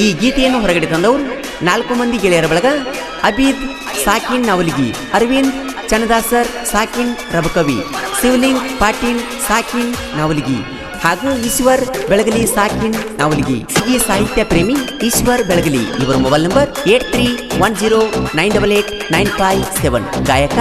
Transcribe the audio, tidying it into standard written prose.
ಈ ಗೀತೆಯನ್ನು ಹೊರಗಡೆ ತಂದವರು 4 ಮಂದಿ ಗೆಳೆಯರ ಬಳಗ. ಅಬೀದ್ ಸಾಕಿನ್ ನವಲಗಿ, ಅರವಿಂದ್ ಚನ್ನದಾಸರ್ ಸಾಕಿನ್ ರಬಕವಿ, ಶಿವಲಿಂಗ್ ಪಾಟೀಲ್ ಸಾಕಿನ್ ನವಲಗಿ ಹಾಗೂ ಈಶ್ವರ್ ಬೆಳಗಲಿ ಸಾಕಿನ್ ನವಲಗಿ. ಈ ಸಾಹಿತ್ಯ ಪ್ರೇಮಿ ಈಶ್ವರ್ ಬೆಳಗಲಿ ಇವರ ಮೊಬೈಲ್ ನಂಬರ್ 8310988957. ಗಾಯಕ